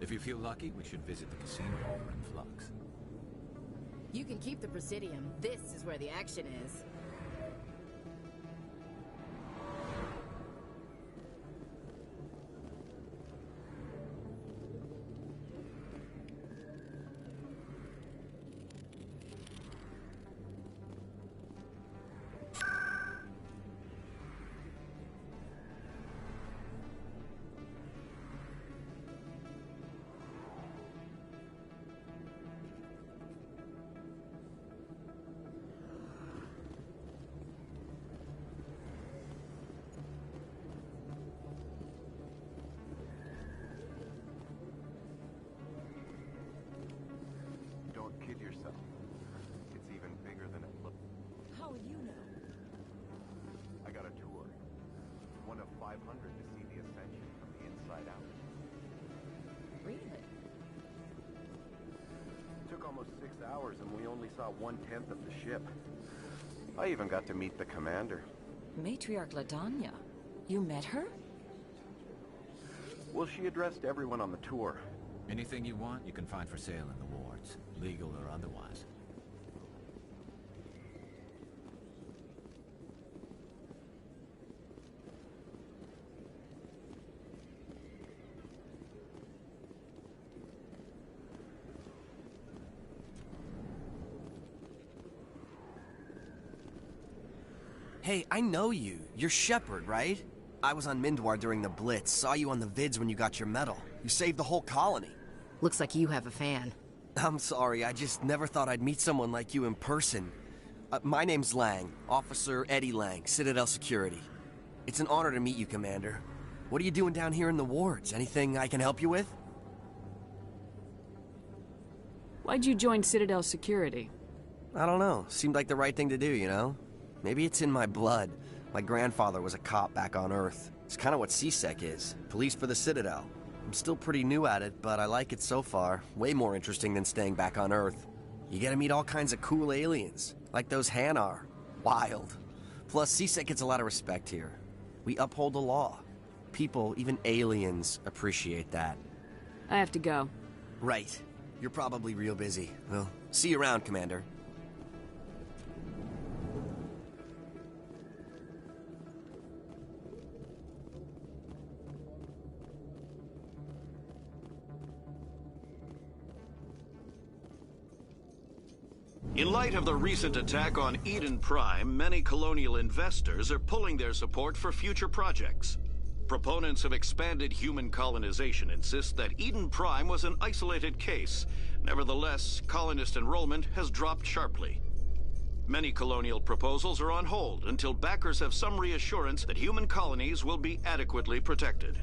If you feel lucky, we should visit the casino over in Flux. You can keep the Presidium. This is where the action is. Almost 6 hours and we only saw 1/10 of the ship. I even got to meet the commander. Matriarch LaDanya? You met her? Well, she addressed everyone on the tour. Anything you want, you can find for sale in the wards, legal or otherwise. Hey, I know you. You're Shepard, right? I was on Mindwar during the Blitz, saw you on the vids when you got your medal. You saved the whole colony. Looks like you have a fan. I'm sorry, I just never thought I'd meet someone like you in person. My name's Lang, Officer Eddie Lang, Citadel Security. It's an honor to meet you, Commander. What are you doing down here in the wards? Anything I can help you with? Why'd you join Citadel Security? I don't know. Seemed like the right thing to do, you know? Maybe it's in my blood. My grandfather was a cop back on Earth. It's kind of what CSEC is. Police for the Citadel. I'm still pretty new at it, but I like it so far. Way more interesting than staying back on Earth. You get to meet all kinds of cool aliens, like those Hanar. Wild. Plus, CSEC gets a lot of respect here. We uphold the law. People, even aliens, appreciate that. I have to go. Right. You're probably real busy. Well, see you around, Commander. In light of the recent attack on Eden Prime, many colonial investors are pulling their support for future projects. Proponents of expanded human colonization insist that Eden Prime was an isolated case. Nevertheless, colonist enrollment has dropped sharply. Many colonial proposals are on hold until backers have some reassurance that human colonies will be adequately protected.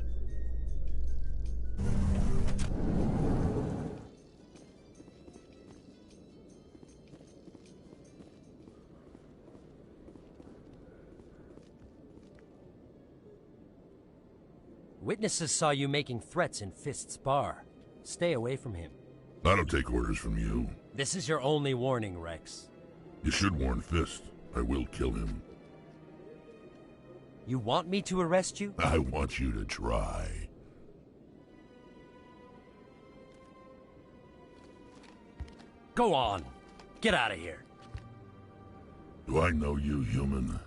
Witnesses saw you making threats in Fist's bar. Stay away from him. I don't take orders from you. This is your only warning, Rex. You should warn Fist. I will kill him. You want me to arrest you? I want you to try. Go on. Get out of here. Do I know you, human?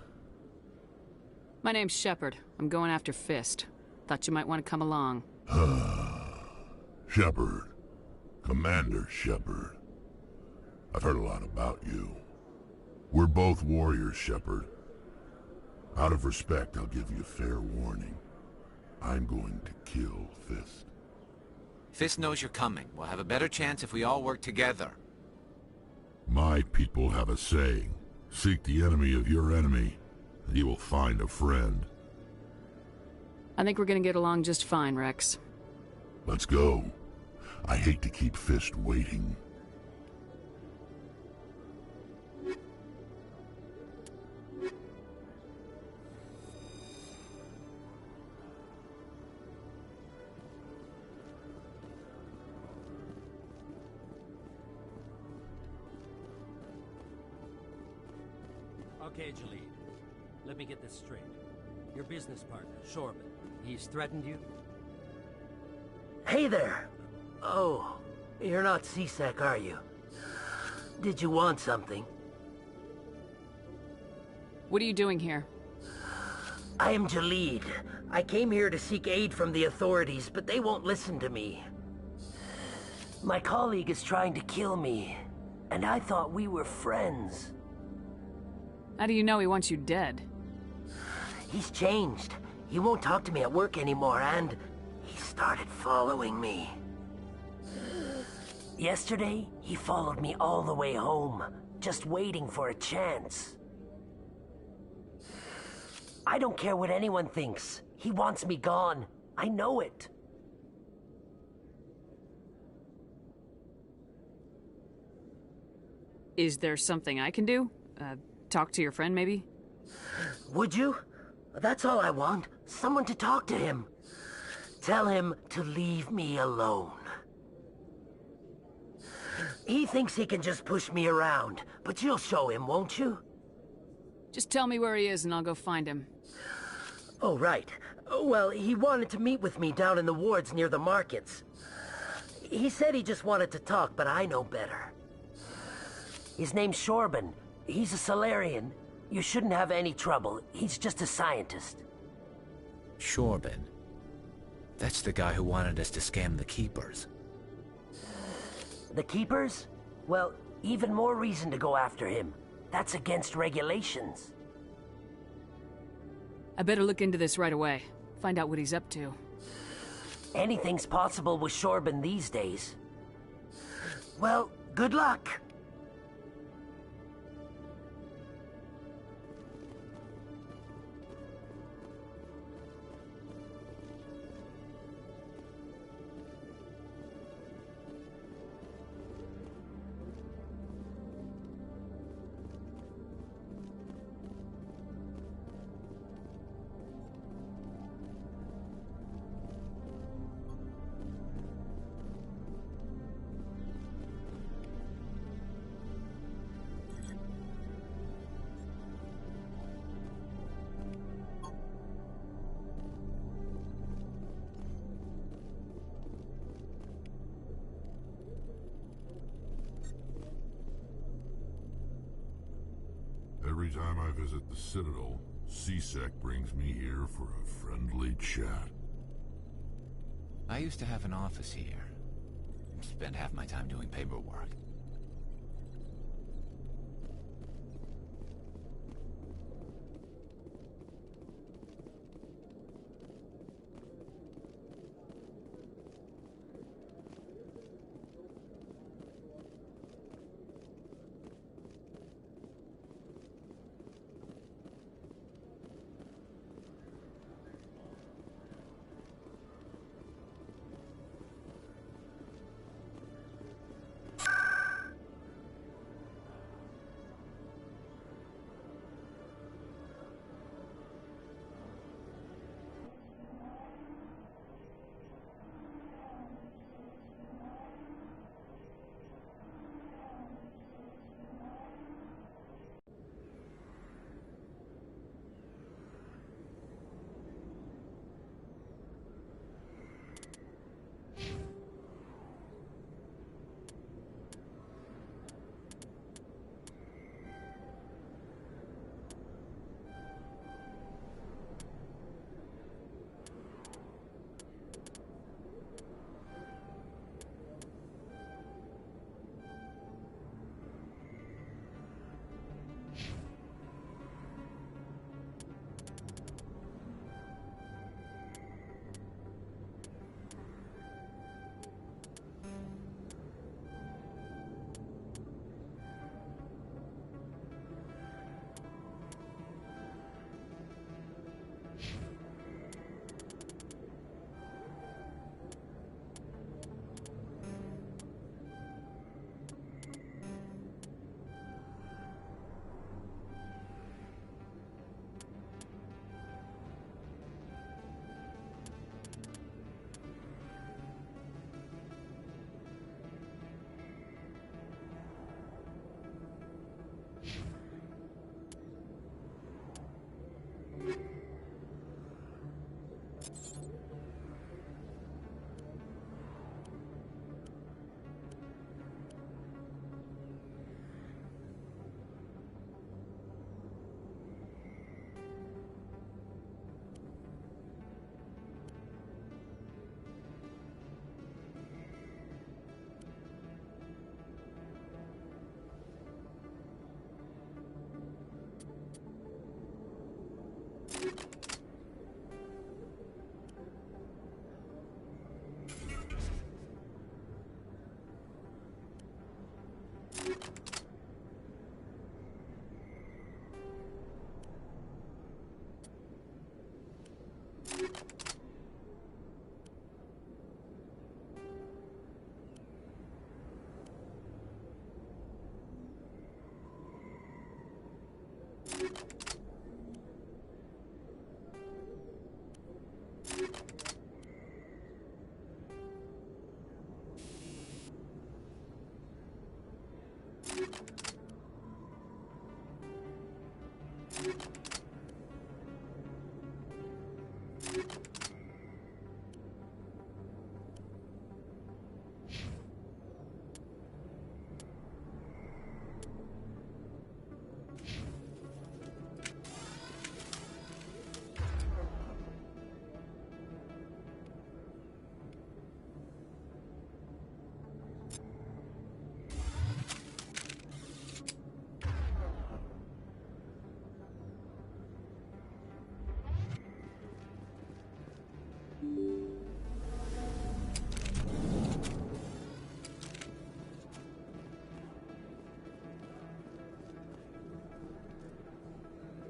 My name's Shepard. I'm going after Fist. Thought you might want to come along. Shepard. Commander Shepard. I've heard a lot about you. We're both warriors, Shepard. Out of respect, I'll give you a fair warning. I'm going to kill Fist. Fist knows you're coming. We'll have a better chance if we all work together. My people have a saying. Seek the enemy of your enemy, and you will find a friend. I think we're gonna get along just fine, Rex. Let's go. I hate to keep Fist waiting. Okay, Jalid. Let me get this straight. Your business partner, Shorman, he's threatened you? Hey there! Oh, you're not C-Sec, are you? Did you want something? What are you doing here? I am Jalid. I came here to seek aid from the authorities, but they won't listen to me. My colleague is trying to kill me, and I thought we were friends. How do you know he wants you dead? He's changed. He won't talk to me at work anymore, and he started following me. Yesterday, he followed me all the way home, just waiting for a chance. I don't care what anyone thinks. He wants me gone. I know it. Is there something I can do? Talk to your friend, maybe? Would you? That's all I want. Someone to talk to him. Tell him to leave me alone. He thinks he can just push me around, but you'll show him, won't you? Just tell me where he is and I'll go find him. Oh, right. Well, he wanted to meet with me down in the wards near the markets. He said he just wanted to talk, but I know better. His name's Shorban. He's a Solarian. You shouldn't have any trouble. He's just a scientist. Shorban. That's the guy who wanted us to scam the Keepers. The Keepers? Well, even more reason to go after him. That's against regulations. I better look into this right away. Find out what he's up to. Anything's possible with Shorban these days. Well, good luck. Every time I visit the Citadel, C-Sec brings me here for a friendly chat. I used to have an office here. Spent half my time doing paperwork.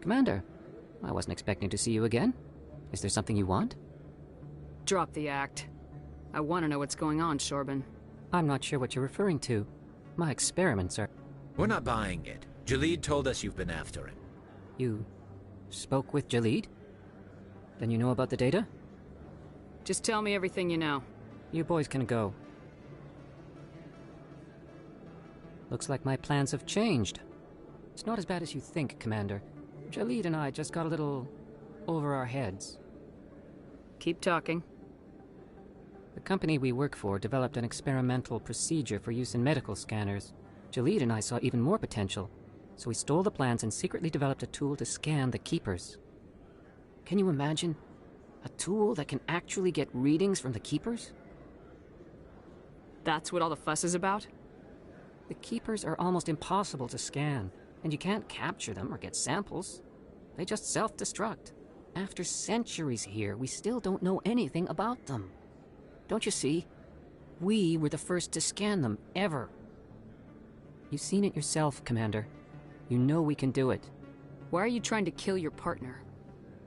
Commander, I wasn't expecting to see you again. Is there something you want? Drop the act. I want to know what's going on, Shorban. I'm not sure what you're referring to. My experiments are... We're not buying it. Jalid told us you've been after him. You spoke with Jalid? Then you know about the data? Just tell me everything you know. You boys can go. Looks like my plans have changed. It's not as bad as you think, Commander. Jalid and I just got a little over our heads. Keep talking. The company we work for developed an experimental procedure for use in medical scanners. Jalid and I saw even more potential, so we stole the plans and secretly developed a tool to scan the Keepers. Can you imagine? A tool that can actually get readings from the Keepers? That's what all the fuss is about? The Keepers are almost impossible to scan, and you can't capture them or get samples. They just self-destruct. After centuries here, we still don't know anything about them. Don't you see? We were the first to scan them, ever. You've seen it yourself, Commander. You know we can do it. Why are you trying to kill your partner?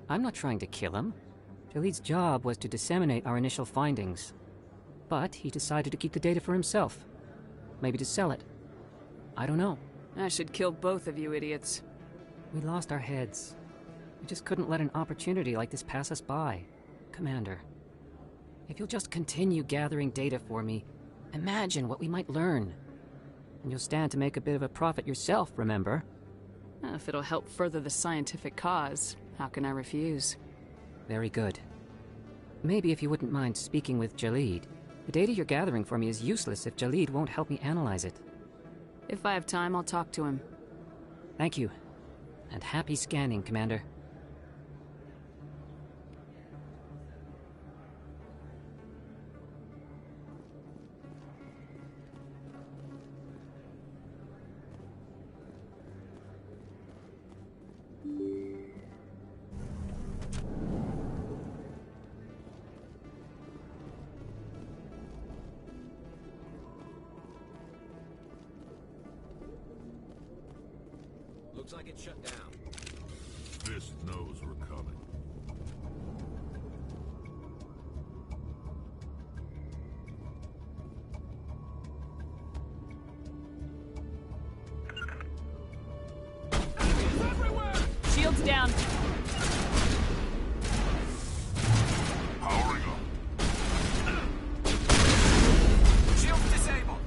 I'm not trying to kill him. Jalid's job was to disseminate our initial findings. But he decided to keep the data for himself. Maybe to sell it. I don't know. I should kill both of you idiots. We lost our heads. We just couldn't let an opportunity like this pass us by. Commander, if you'll just continue gathering data for me, imagine what we might learn. And you'll stand to make a bit of a profit yourself, remember? If it'll help further the scientific cause, how can I refuse? Very good. Maybe if you wouldn't mind speaking with Jalid. The data you're gathering for me is useless if Jalid won't help me analyze it. If I have time, I'll talk to him. Thank you. And happy scanning, Commander. Looks like it's shut down. Fist knows we're coming. Shields down. Powering up. Shields disabled.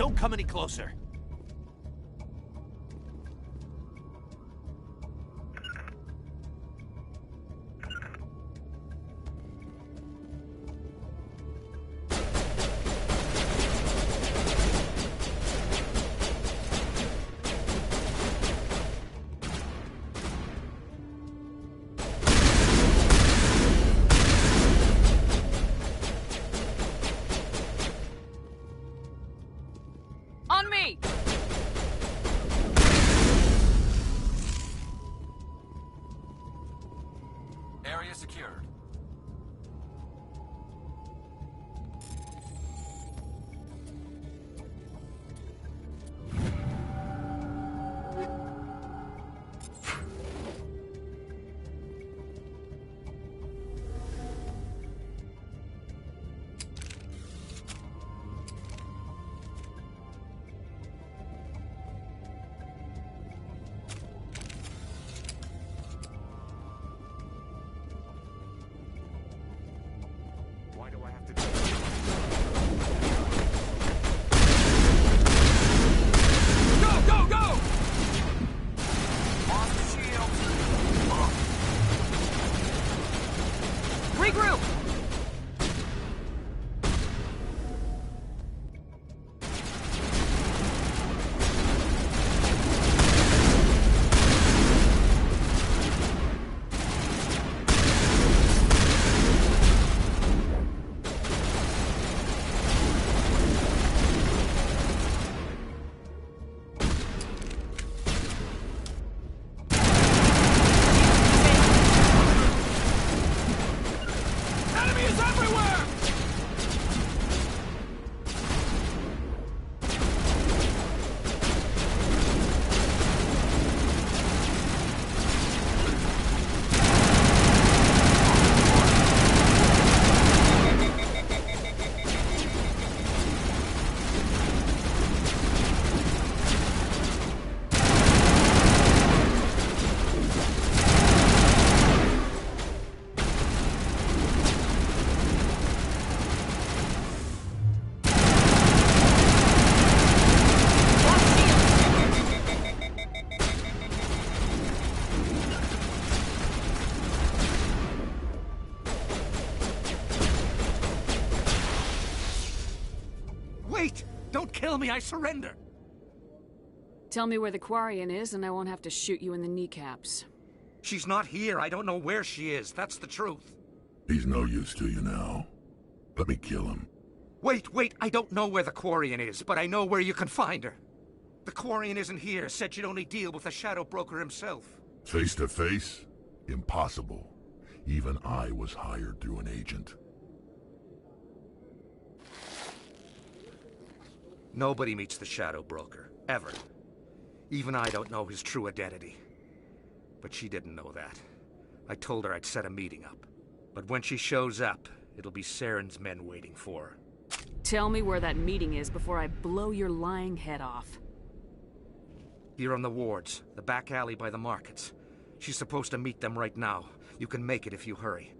Don't come any closer. On me! Area secured. Why do I have to do Go, go, go! On the shield! Regroup! Enemy is everywhere! Wait! Don't kill me, I surrender! Tell me where the Quarian is and I won't have to shoot you in the kneecaps. She's not here. I don't know where she is. That's the truth. He's no use to you now. Let me kill him. Wait, I don't know where the Quarian is, but I know where you can find her. The Quarian isn't here. Said you'd only deal with the Shadow Broker himself. Face to face? Impossible. Even I was hired through an agent. Nobody meets the Shadow Broker. Ever. Even I don't know his true identity. But she didn't know that. I told her I'd set a meeting up. But when she shows up, it'll be Saren's men waiting for her. Tell me where that meeting is before I blow your lying head off. Here on the wards, the back alley by the markets. She's supposed to meet them right now. You can make it if you hurry.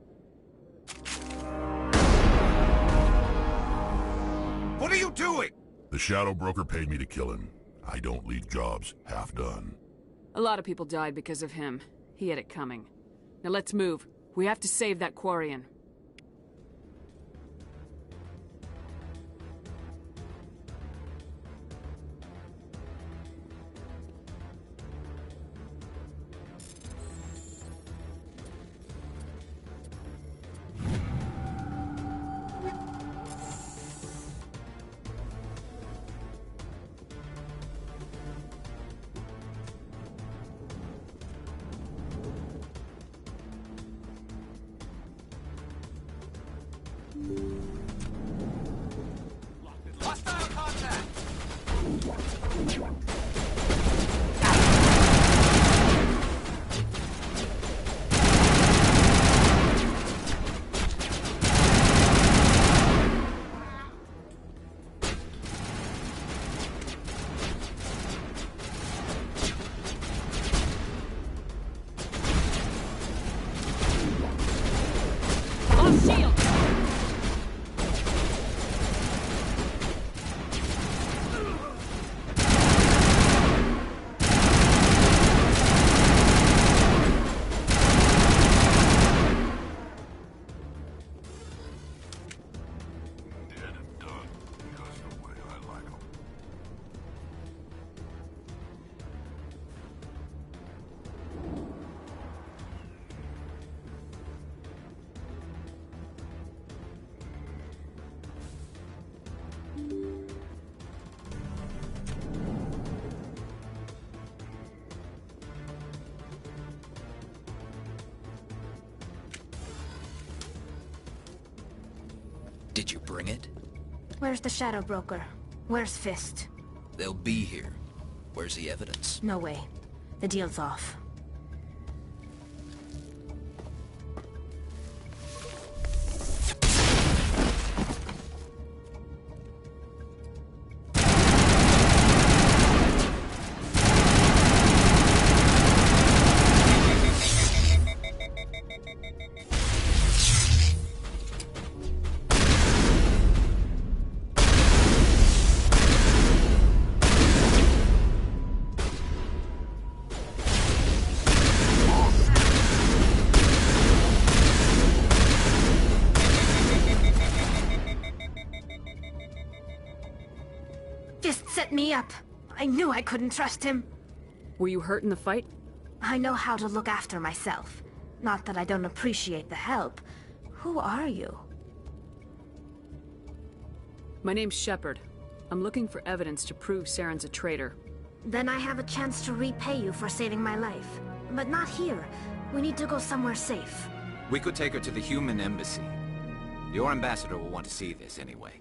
What are you doing? The Shadow Broker paid me to kill him. I don't leave jobs half done. A lot of people died because of him. He had it coming. Now let's move. We have to save that Quarian. Did you bring it? Where's the Shadow Broker? Where's Fist? They'll be here. Where's the evidence? No way. The deal's off. Me up. I knew I couldn't trust him. Were you hurt in the fight? I know how to look after myself. Not that I don't appreciate the help. Who are you? My name's Shepard. I'm looking for evidence to prove Saren's a traitor. Then I have a chance to repay you for saving my life. But not here. We need to go somewhere safe. We could take her to the human embassy. Your ambassador will want to see this anyway.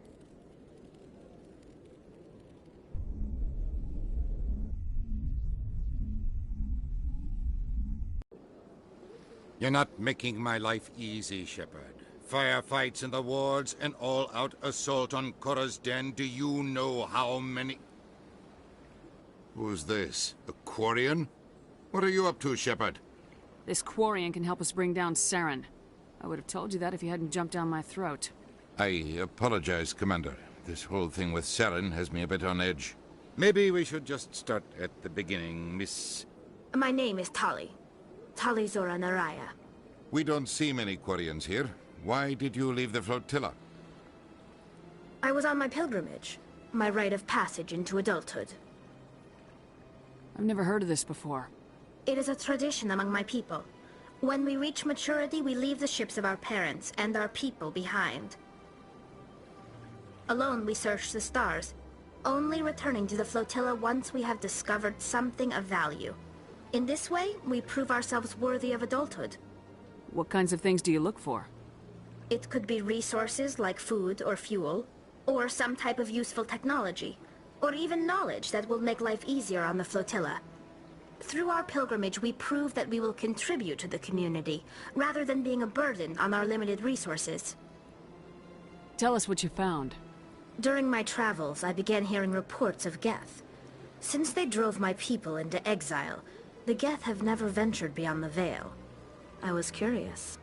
You're not making my life easy, Shepard. Firefights in the wards, an all-out assault on Korra's den. Do you know how many... Who's this? A Quarian? What are you up to, Shepard? This Quarian can help us bring down Saren. I would have told you that if you hadn't jumped down my throat. I apologize, Commander. This whole thing with Saren has me a bit on edge. Maybe we should just start at the beginning, Miss... My name is Tali. Tali Zora Naraya. We don't see many Quarians here. Why did you leave the flotilla? I was on my pilgrimage. My rite of passage into adulthood. I've never heard of this before. It is a tradition among my people. When we reach maturity, we leave the ships of our parents and our people behind. Alone, we search the stars, only returning to the flotilla once we have discovered something of value. In this way, we prove ourselves worthy of adulthood. What kinds of things do you look for? It could be resources like food or fuel, or some type of useful technology, or even knowledge that will make life easier on the flotilla. Through our pilgrimage, we prove that we will contribute to the community, rather than being a burden on our limited resources. Tell us what you found. During my travels, I began hearing reports of Geth. Since they drove my people into exile, the Geth have never ventured beyond the Veil. I was curious.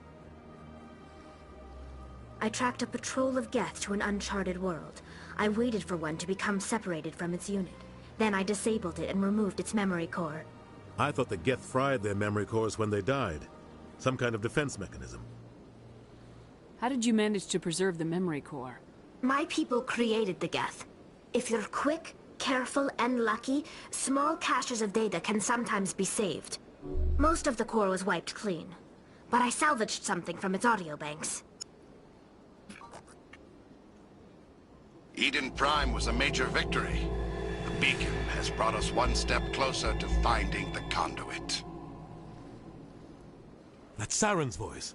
I tracked a patrol of Geth to an uncharted world. I waited for one to become separated from its unit. Then I disabled it and removed its memory core. I thought the Geth fried their memory cores when they died. Some kind of defense mechanism. How did you manage to preserve the memory core? My people created the Geth. If you're quick, careful, and lucky, small caches of data can sometimes be saved. Most of the core was wiped clean, but I salvaged something from its audio banks. Eden Prime was a major victory. The beacon has brought us one step closer to finding the conduit. That's Saren's voice.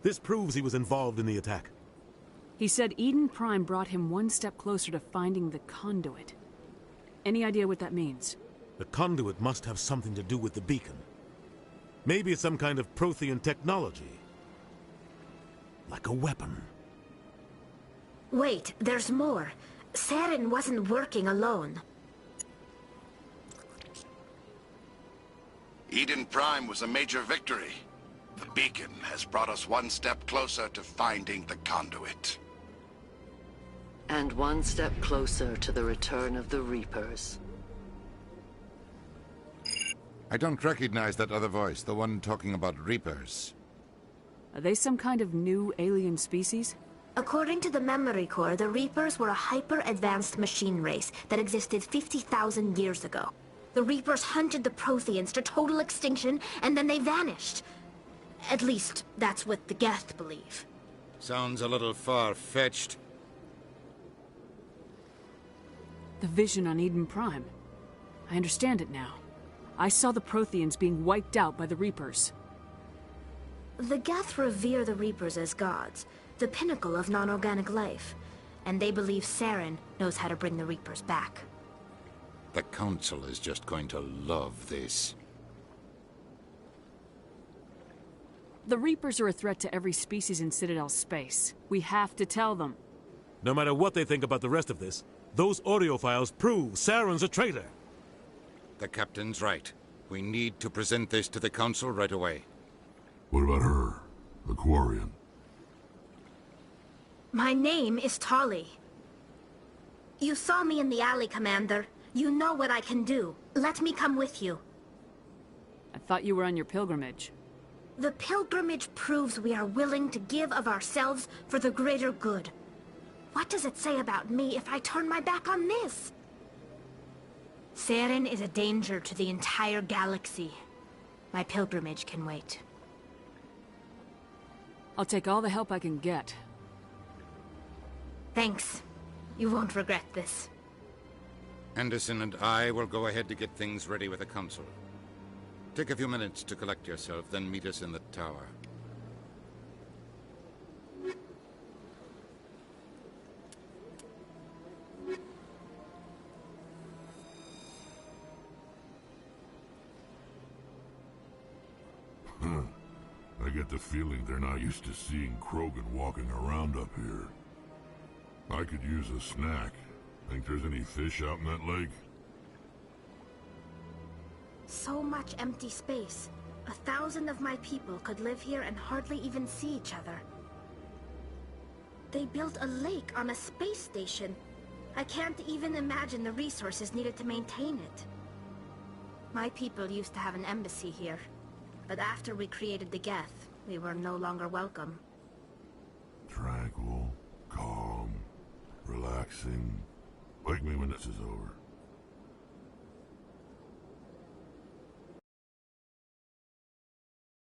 This proves he was involved in the attack. He said Eden Prime brought him one step closer to finding the conduit. Any idea what that means? The conduit must have something to do with the beacon. Maybe it's some kind of Prothean technology. Like a weapon. Wait, there's more. Saren wasn't working alone. Eden Prime was a major victory. The beacon has brought us one step closer to finding the conduit. And one step closer to the return of the Reapers. I don't recognize that other voice, the one talking about Reapers. Are they some kind of new alien species? According to the memory core, the Reapers were a hyper-advanced machine race that existed 50,000 years ago. The Reapers hunted the Protheans to total extinction, and then they vanished. At least, that's what the Geth believe. Sounds a little far-fetched. The vision on Eden Prime. I understand it now. I saw the Protheans being wiped out by the Reapers. The Geth revere the Reapers as gods. the pinnacle of non-organic life. And they believe Saren knows how to bring the Reapers back. The Council is just going to love this. The Reapers are a threat to every species in Citadel space. We have to tell them. No matter what they think about the rest of this, those audio files prove Saren's a traitor. The Captain's right. We need to present this to the Council right away. What about her? The Quarian? My name is Tolly. You saw me in the alley, Commander. You know what I can do. Let me come with you. I thought you were on your pilgrimage. The pilgrimage proves we are willing to give of ourselves for the greater good. What does it say about me if I turn my back on this? Saren is a danger to the entire galaxy. My pilgrimage can wait. I'll take all the help I can get. Thanks. You won't regret this. Anderson and I will go ahead to get things ready with the Council. Take a few minutes to collect yourself, then meet us in the tower. I get the feeling they're not used to seeing Krogan walking around up here. I could use a snack. Think there's any fish out in that lake? So much empty space. 1,000 of my people could live here and hardly even see each other. They built a lake on a space station. I can't even imagine the resources needed to maintain it. My people used to have an embassy here, but after we created the Geth, we were no longer welcome. Tranquil, calm, relaxing. Wake me when this is over.